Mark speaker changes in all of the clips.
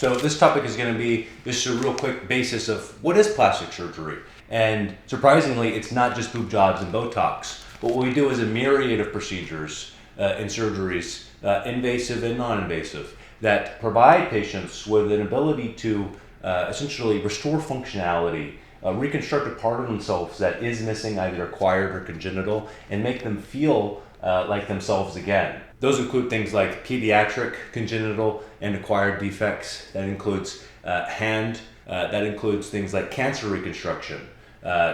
Speaker 1: So this topic is going to be just a real quick basis of what is plastic surgery. And surprisingly, it's not just boob jobs and Botox. But what we do is a myriad of procedures and surgeries, invasive and non-invasive, that provide patients with an ability to essentially restore functionality, reconstruct a part of themselves that is missing, either acquired or congenital, and make them feel like themselves again. Those include things like pediatric, congenital, and acquired defects. That includes hand. That includes things like cancer reconstruction,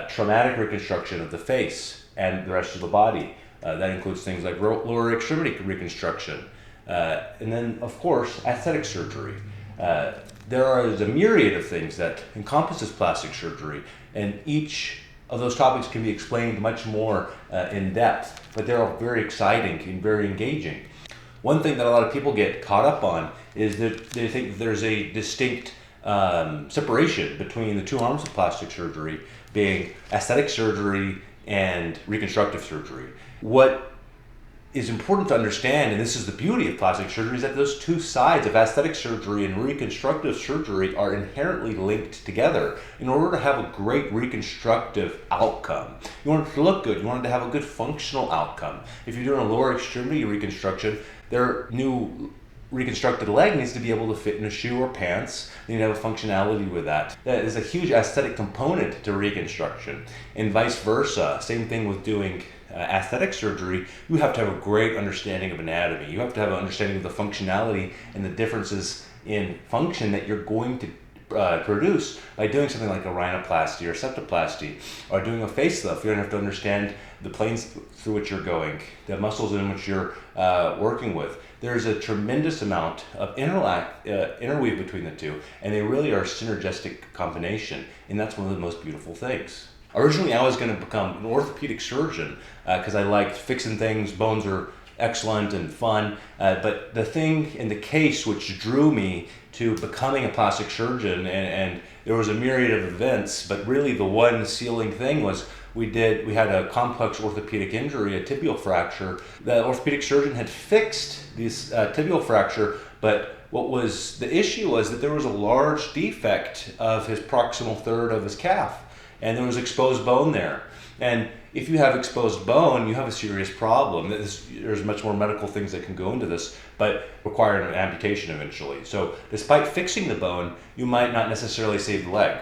Speaker 1: traumatic reconstruction of the face and the rest of the body. That includes things like lower extremity reconstruction. And then, of course, aesthetic surgery. There is a myriad of things that encompasses plastic surgery, and each of those topics can be explained much more in depth, but they're all very exciting and very engaging. One thing that a lot of people get caught up on is that they think there's a distinct separation between the two arms of plastic surgery, being aesthetic surgery and reconstructive surgery. What is important to understand, and this is the beauty of plastic surgery, is that those two sides of aesthetic surgery and reconstructive surgery are inherently linked together. In order to have a great reconstructive outcome, you want it to look good, you want it to have a good functional outcome. If you're doing a lower extremity reconstruction, their new reconstructed leg needs to be able to fit in a shoe or pants. You need to have a functionality with that. That is a huge aesthetic component to reconstruction, and vice versa. Same thing with doing aesthetic surgery. You have to have a great understanding of anatomy. You have to have an understanding of the functionality and the differences in function that you're going to produce by doing something like a rhinoplasty or septoplasty, or doing a facelift. You're going to have to understand the planes through which you're going, the muscles in which you're working with. There's a tremendous amount of interweave between the two, and they really are a synergistic combination, and that's one of the most beautiful things. Originally, I was going to become an orthopedic surgeon because I liked fixing things. Bones are excellent and fun, but the thing in the case which drew me to becoming a plastic surgeon, and there was a myriad of events, but really the one sealing thing was we had a complex orthopedic injury, a tibial fracture. The orthopedic surgeon had fixed this tibial fracture, but what was the issue was that there was a large defect of his proximal third of his calf, and there was exposed bone there. And if you have exposed bone, you have a serious problem. There's much more medical things that can go into this, but require an amputation eventually. So despite fixing the bone, you might not necessarily save the leg.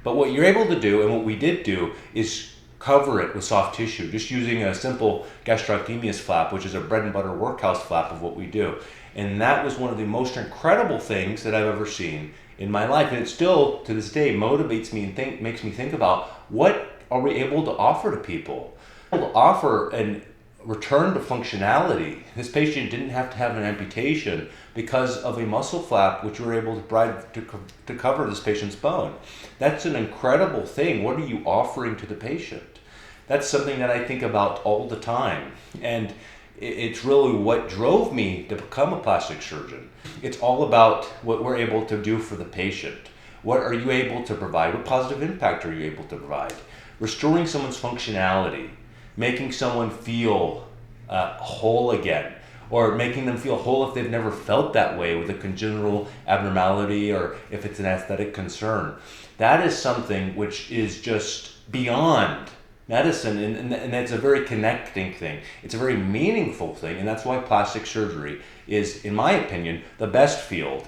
Speaker 1: But what you're able to do, and what we did do, is cover it with soft tissue, just using a simple gastrocnemius flap, which is a bread and butter workhouse flap of what we do. And that was one of the most incredible things that I've ever seen in my life. And it still, to this day, motivates me and makes me think about what are we able to offer to people? Able to offer a return to functionality. This patient didn't have to have an amputation because of a muscle flap which we were able to cover this patient's bone. That's an incredible thing. What are you offering to the patient? That's something that I think about all the time. And it's really what drove me to become a plastic surgeon. It's all about what we're able to do for the patient. What are you able to provide? What positive impact are you able to provide? Restoring someone's functionality, making someone feel whole again, or making them feel whole if they've never felt that way with a congenital abnormality or if it's an aesthetic concern. That is something which is just beyond medicine, and it's a very connecting thing. It's a very meaningful thing, and that's why plastic surgery is, in my opinion, the best field.